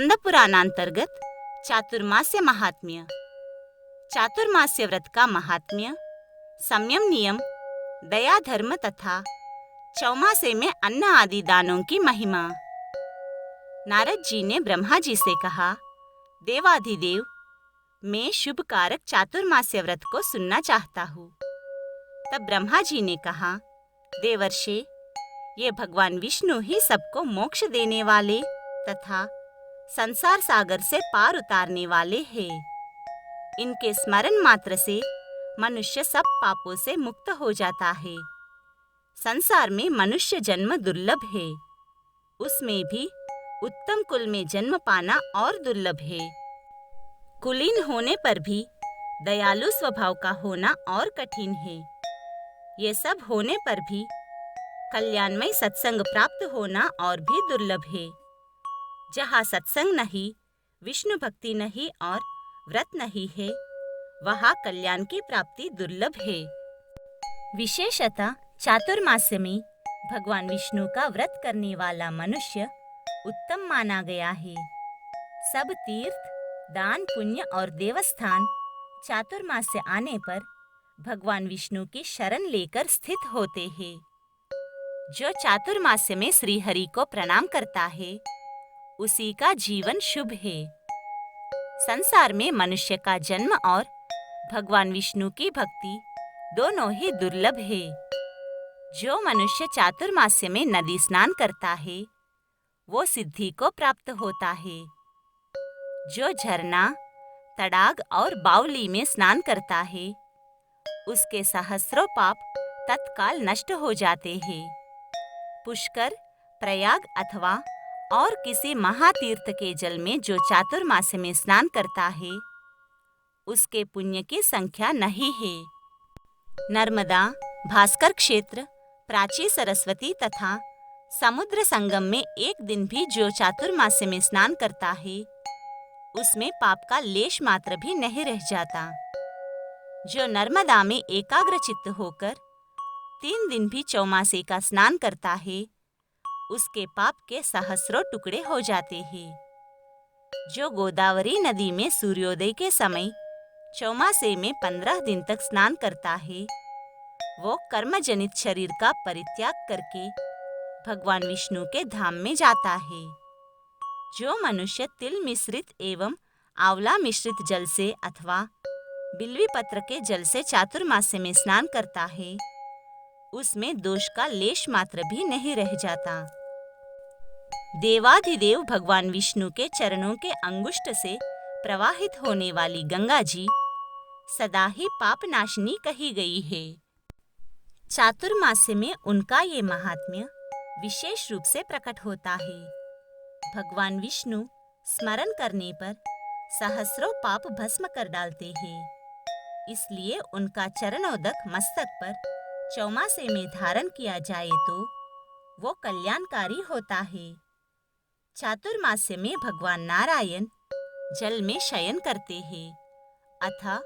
स्कंद पुराणांतर्गत चातुर्मास्य महात्म्य। चातुर्मास्य व्रत का महात्म्य, संयम नियम, दया धर्म तथा चौमासे में अन्न आदि दानों की महिमा। नारद जी ने ब्रह्मा जी से कहा, देवाधिदेव, मैं शुभ कारक चातुर्मास्य व्रत को सुनना चाहता हूँ। तब ब्रह्मा जी ने कहा, देवर्षि, ये भगवान विष्णु ही सबको मोक्ष देने वाले तथा संसार सागर से पार उतारने वाले हैं। इनके स्मरण मात्र से मनुष्य सब पापों से मुक्त हो जाता है। संसार में मनुष्य जन्म दुर्लभ है, उसमें भी उत्तम कुल में जन्म पाना और दुर्लभ है। कुलीन होने पर भी दयालु स्वभाव का होना और कठिन है। ये सब होने पर भी कल्याणमय सत्संग प्राप्त होना और भी दुर्लभ है। जहाँ सत्संग नहीं, विष्णु भक्ति नहीं और व्रत नहीं है, वहाँ कल्याण की प्राप्ति दुर्लभ है। विशेषतः चातुर्मास्य में भगवान विष्णु का व्रत करने वाला मनुष्य उत्तम माना गया है। सब तीर्थ, दान, पुण्य और देवस्थान चातुर्मास्य आने पर भगवान विष्णु की शरण लेकर स्थित होते हैं। जो चातुर्मास्य में श्री हरि को प्रणाम करता है, उसी का जीवन शुभ है। संसार में मनुष्य का जन्म और भगवान विष्णु की भक्ति दोनों ही दुर्लभ है। जो मनुष्य चातुर्मास्य में नदी स्नान करता है, वो सिद्धि को प्राप्त होता है। जो झरना, तड़ाग और बावली में स्नान करता है, उसके सहस्रों पाप तत्काल नष्ट हो जाते हैं। पुष्कर, प्रयाग अथवा और किसी महातीर्थ के जल में जो चातुर्मास्य में स्नान करता है, उसके पुण्य की संख्या नहीं है। नर्मदा, भास्कर क्षेत्र, प्राची, सरस्वती तथा समुद्र संगम में एक दिन भी जो चातुर्मास्य में स्नान करता है, उसमें पाप का लेश मात्र भी नहीं रह जाता। जो नर्मदा में एकाग्र चित्त होकर 3 दिन भी चौमासे का स्नान करता है, उसके पाप के सहस्रों टुकड़े हो जाते हैं। जो गोदावरी नदी में सूर्योदय के समय चौमासे में 15 दिन तक स्नान करता है, वो कर्मजनित शरीर का परित्याग करके भगवान विष्णु के धाम में जाता है। जो मनुष्य तिल मिश्रित एवं आंवला मिश्रित जल से अथवा बिल्वी पत्र के जल से चातुर्मास्य में स्नान करता है, उसमें दोष का लेश मात्र भी नहीं रह जाता। देवाधिदेव भगवान विष्णु के चरणों के अंगुष्ठ से प्रवाहित होने वाली गंगा जी सदा ही पाप नाशिनी कही गई है। चातुर्मास्य में उनका ये महात्म्य विशेष रूप से प्रकट होता है। भगवान विष्णु स्मरण करने पर सहस्रों पाप भस्म कर डालते हैं। इसलिए उनका चरणोदक मस्तक पर चौमासे में धारण किया जाए तो वो कल्याणकारी होता है। चातुर्मास्य में भगवान नारायण जल में शयन करते हैं, अतः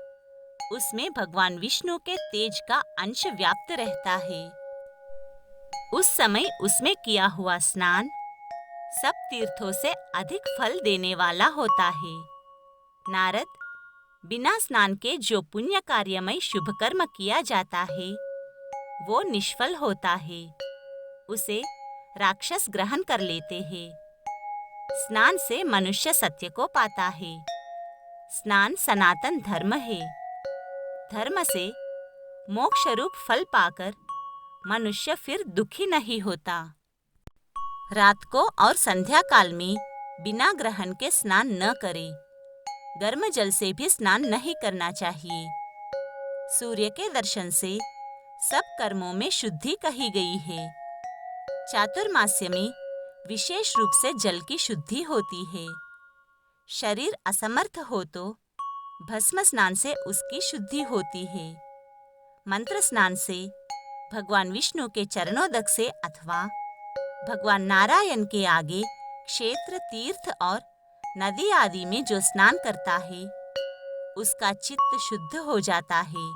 उसमें भगवान विष्णु के तेज का अंश व्याप्त रहता है। उस समय उसमें किया हुआ स्नान सब तीर्थों से अधिक फल देने वाला होता है। नारद, बिना स्नान के जो पुण्य कार्यमय शुभ कर्म किया जाता है, वो निष्फल होता है। उसे राक्षस ग्रहण कर लेते हैं। स्नान से मनुष्य सत्य को पाता है। स्नान सनातन धर्म है। धर्म से मोक्ष रूप फल पाकर मनुष्य फिर दुखी नहीं होता। रात को और संध्या काल में बिना ग्रहण के स्नान न करे। गर्म जल से भी स्नान नहीं करना चाहिए। सूर्य के दर्शन से सब कर्मों में शुद्धि कही गई है। चातुर्मास्य में विशेष रूप से जल की शुद्धि होती है। शरीर असमर्थ हो तो भस्म स्नान से उसकी शुद्धि होती है। मंत्र स्नान से, भगवान विष्णु के चरणोदक से अथवा भगवान नारायण के आगे क्षेत्र, तीर्थ और नदी आदि में जो स्नान करता है, उसका चित्त शुद्ध हो जाता है।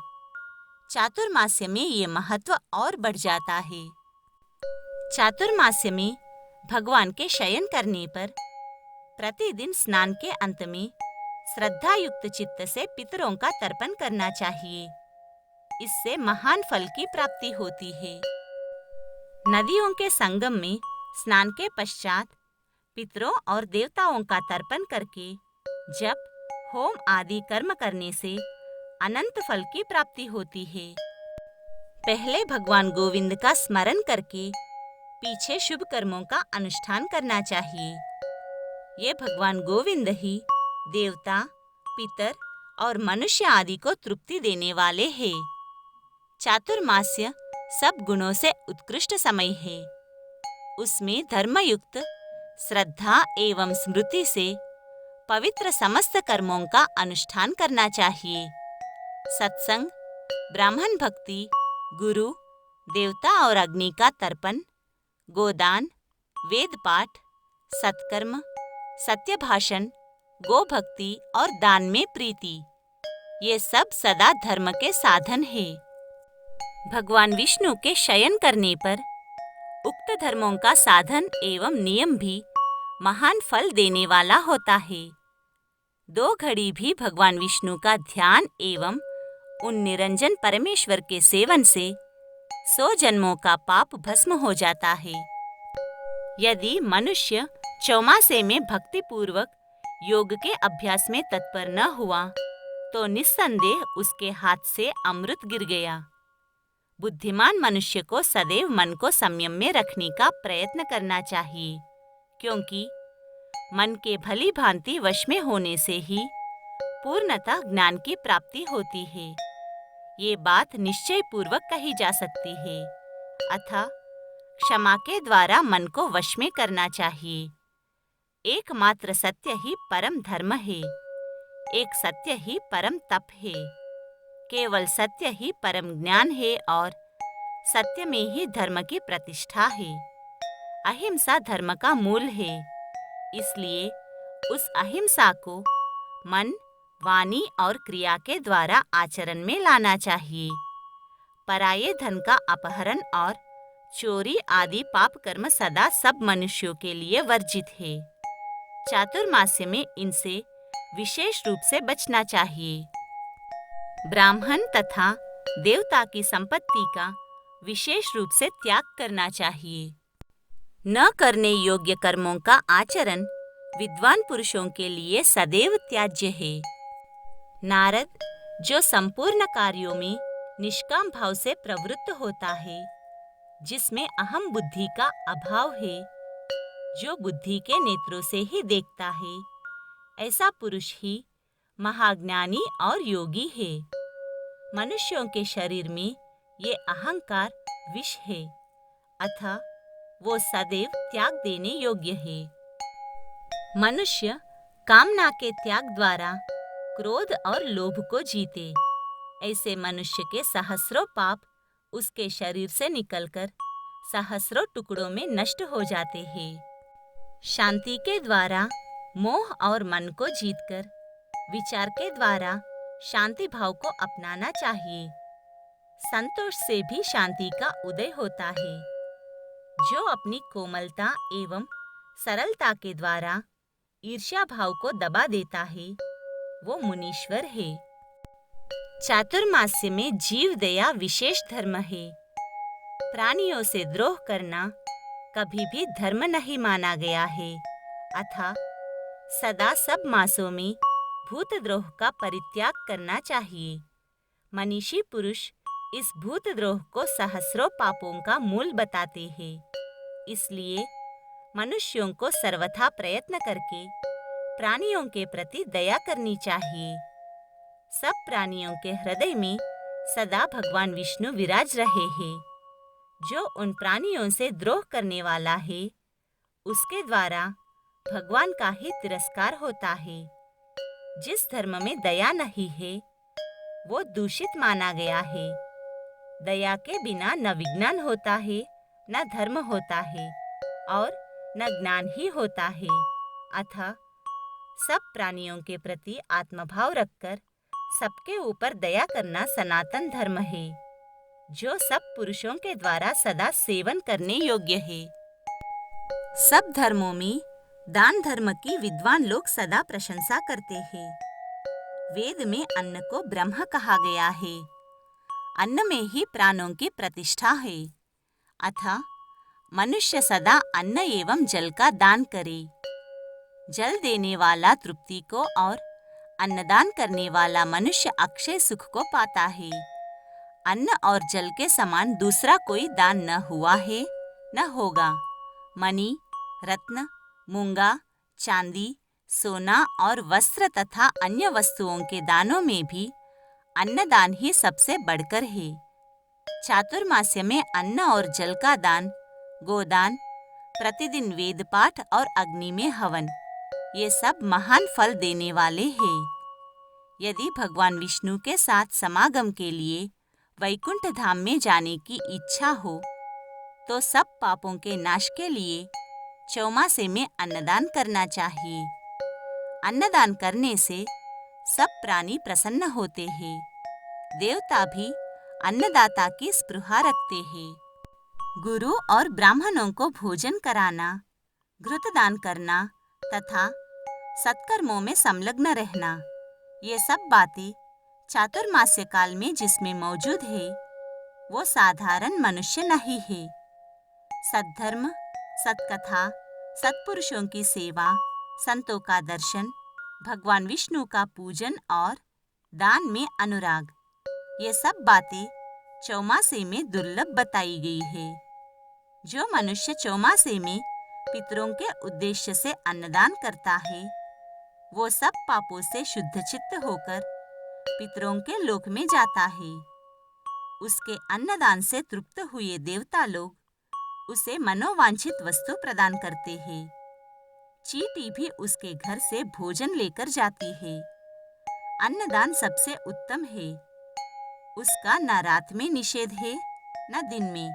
चातुर्मास्य में ये महत्व और बढ़ जाता है। चातुर्मास्य में भगवान के शयन करने पर प्रतिदिन स्नान के अंत में श्रद्धा युक्त चित्त से पितरों का तर्पण करना चाहिए। इससे महान फल की प्राप्ति होती है। नदियों के संगम में स्नान के पश्चात पितरों और देवताओं का तर्पण करके जप, होम आदि कर्म करने से अनंत फल की प्राप्ति होती है। पहले भगवान गोविंद का स्मरण करके पीछे शुभ कर्मों का अनुष्ठान करना चाहिए। ये भगवान गोविंद ही देवता, पितर और मनुष्य आदि को तृप्ति देने वाले हैं। चातुर्मास्य सब गुणों से उत्कृष्ट समय है। उसमें धर्मयुक्त श्रद्धा एवं स्मृति से पवित्र समस्त कर्मों का अनुष्ठान करना चाहिए। सत्संग, ब्राह्मण भक्ति, गुरु, देवता और अग्नि का तर्पण, गोदान, वेद पाठ, सत्कर्म, सत्य भाषण, गो भक्ति और दान में प्रीति, ये सब सदा धर्म के साधन है। भगवान विष्णु के शयन करने पर उक्त धर्मों का साधन एवं नियम भी महान फल देने वाला होता है। 2 घड़ी भी भगवान विष्णु का ध्यान एवं उन निरंजन परमेश्वर के सेवन से 100 जन्मों का पाप भस्म हो जाता है। यदि मनुष्य चौमासे में भक्ति पूर्वक योग के अभ्यास में तत्पर न हुआ तो निस्संदेह उसके हाथ से अमृत गिर गया। बुद्धिमान मनुष्य को सदैव मन को संयम में रखने का प्रयत्न करना चाहिए, क्योंकि मन के भली भांति वश में होने से ही पूर्णतः ज्ञान की प्राप्ति होती है। ये बात निश्चय पूर्वक कही जा सकती है। अतः क्षमा के द्वारा मन को वश में करना चाहिए। एकमात्र सत्य ही परम धर्म है। एक सत्य ही परम तप है। केवल सत्य ही परम ज्ञान है और सत्य में ही धर्म की प्रतिष्ठा है। अहिंसा धर्म का मूल है। इसलिए उस अहिंसा को मन, वाणी और क्रिया के द्वारा आचरण में लाना चाहिए। पराये धन का अपहरण और चोरी आदि पाप कर्म सदा सब मनुष्यों के लिए वर्जित है। चातुर्मास्य में इनसे विशेष रूप से बचना चाहिए। ब्राह्मण तथा देवता की संपत्ति का विशेष रूप से त्याग करना चाहिए। न करने योग्य कर्मों का आचरण विद्वान पुरुषों के लिए सदैव त्याज्य है। नारद, जो संपूर्ण कार्यों में निष्काम भाव से प्रवृत्त होता है, जिसमें अहम बुद्धि का अभाव है, जो बुद्धि के नेत्रों से ही देखता है, ऐसा पुरुष ही महाज्ञानी और योगी है। मनुष्यों के शरीर में ये अहंकार विष है, अतः वो सदैव त्याग देने योग्य है। मनुष्य कामना के त्याग द्वारा क्रोध और लोभ को जीते, ऐसे मनुष्य के सहस्रों पाप उसके शरीर से निकलकर सहस्रों टुकड़ों में नष्ट हो जाते हैं। शांति के द्वारा मोह और मन को जीतकर विचार के द्वारा शांति भाव को अपनाना चाहिए। संतोष से भी शांति का उदय होता है। जो अपनी कोमलता एवं सरलता के द्वारा ईर्ष्या भाव को दबा देता है, वो मुनीश्वर है। चातुर्मास्य में जीव दया विशेष धर्म है। प्राणियों से द्रोह करना कभी भी धर्म नहीं माना गया है। अतः सदा सब मासों में भूतद्रोह का परित्याग करना चाहिए। मनीषी पुरुष इस भूतद्रोह को सहस्रों पापों का मूल बताते हैं। इसलिए मनुष्यों को सर्वथा प्रयत्न करके प्राणियों के प्रति दया करनी चाहिए। सब प्राणियों के हृदय में सदा भगवान विष्णु विराज रहे हैं। जो उन प्राणियों से द्रोह करने वाला है, उसके द्वारा भगवान का ही तिरस्कार होता है। जिस धर्म में दया नहीं है, वो दूषित माना गया है। दया के बिना न विज्ञान होता है, न धर्म होता है और न ज्ञान ही होता है। अतः सब प्राणियों के प्रति आत्मभाव रखकर सबके ऊपर दया करना सनातन धर्म है, जो सब पुरुषों के द्वारा सदा सेवन करने योग्य है। सब धर्मों में दान धर्म की विद्वान लोग सदा प्रशंसा करते हैं। वेद में अन्न को ब्रह्म कहा गया है। अन्न में ही प्राणों की प्रतिष्ठा है। अतः मनुष्य सदा अन्न एवं जल का दान करे। जल देने वाला तृप्ति को और अन्नदान करने वाला मनुष्य अक्षय सुख को पाता है। अन्न और जल के समान दूसरा कोई दान न हुआ है, न होगा। मणि, रत्न, मूंगा, चांदी, सोना और वस्त्र तथा अन्य वस्तुओं के दानों में भी अन्नदान ही सबसे बढ़कर है। चातुर्मास्य में अन्न और जल का दान, गोदान, प्रतिदिन वेद पाठ और अग्नि में हवन, ये सब महान फल देने वाले हैं। यदि भगवान विष्णु के साथ समागम के लिए वैकुंठ धाम में जाने की इच्छा हो तो सब पापों के नाश के लिए चौमासे में अन्नदान करना चाहिए। अन्नदान करने से सब प्राणी प्रसन्न होते हैं। देवता भी अन्नदाता की स्पृहा रखते हैं। गुरु और ब्राह्मणों को भोजन कराना, घृतदान करना तथा सत्कर्मों में संलग्न रहना, ये सब बातें चातुर्मास्य काल में जिसमें मौजूद है वो साधारण मनुष्य नहीं है। सद्धर्म, सत्कथा, सत्पुरुषों की सेवा, संतों का दर्शन, भगवान विष्णु का पूजन और दान में अनुराग, ये सब बातें चौमासे में दुर्लभ बताई गई है। जो मनुष्य चौमासे में पितरों के उद्देश्य से अन्नदान करता है वो सब पापों से शुद्ध चित्त होकर पितरों के लोक में जाता है। उसके अन्नदान से तृप्त हुए देवता लोग उसे मनोवांछित वस्तु प्रदान करते हैं। चींटी भी उसके घर से भोजन लेकर जाती है। अन्नदान सबसे उत्तम है। उसका न रात में निषेध है न दिन में।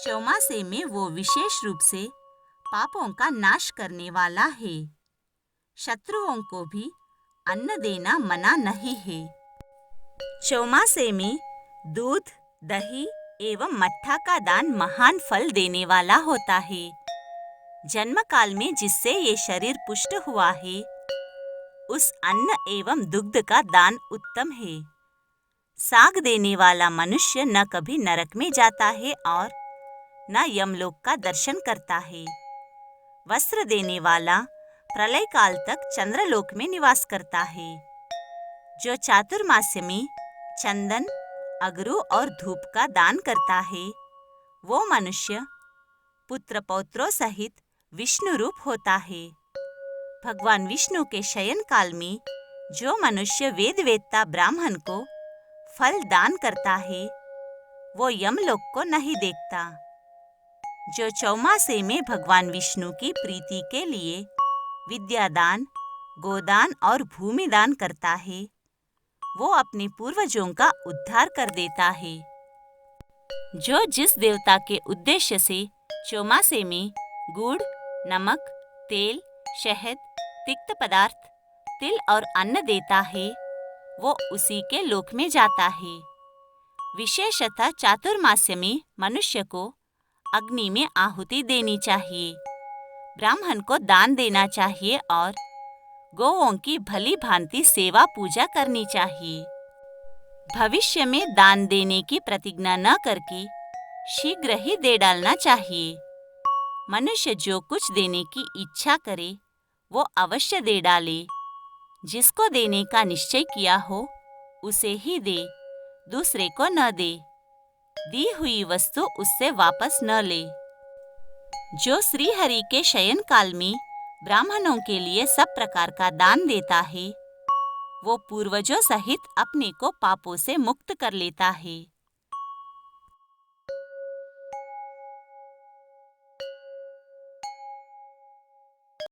चौमासे में वो विशेष रूप से पापों का नाश करने वाला है। शत्रुओं को भी अन्न देना मना नहीं है। चौमासे में दूध, दही एवं मट्ठा का दान महान फल देने वाला होता है। जन्म काल में जिससे ये शरीर पुष्ट हुआ है उस अन्न एवं दुग्ध का दान उत्तम है। साग देने वाला मनुष्य न कभी नरक में जाता है और न यमलोक का दर्शन करता है। वस्त्र देने वाला प्रलय काल तक चंद्रलोक में निवास करता है। जो चातुर्मास्य में चंदन, अगरू और धूप का दान करता है वो मनुष्य पुत्र पौत्रों सहित विष्णु रूप होता है। भगवान विष्णु के शयन काल में जो मनुष्य वेद वेत्ता ब्राह्मण को फल दान करता है वो यमलोक को नहीं देखता। जो चौमासे में भगवान विष्णु की प्रीति के लिए विद्यादान, गोदान और भूमि दान करता है वो अपने पूर्वजों का उद्धार कर देता है। जो जिस देवता के उद्देश्य से चौमासे में गुड़, नमक, तेल, शहद, तिक्त पदार्थ, तिल और अन्न देता है वो उसी के लोक में जाता है। विशेषतः चातुर्मास्य में मनुष्य को अग्नि में आहुति देनी चाहिए, ब्राह्मण को दान देना चाहिए और गौओं की भली भांति सेवा पूजा करनी चाहिए। भविष्य में दान देने की प्रतिज्ञा न करके शीघ्र ही दे डालना चाहिए। मनुष्य जो कुछ देने की इच्छा करे वो अवश्य दे डाले। जिसको देने का निश्चय किया हो उसे ही दे, दूसरे को न दे। दी हुई वस्तु उससे वापस न ले। जो श्री हरि के शयन काल में ब्राह्मणों के लिए सब प्रकार का दान देता है वो पूर्वजों सहित अपने को पापों से मुक्त कर लेता है।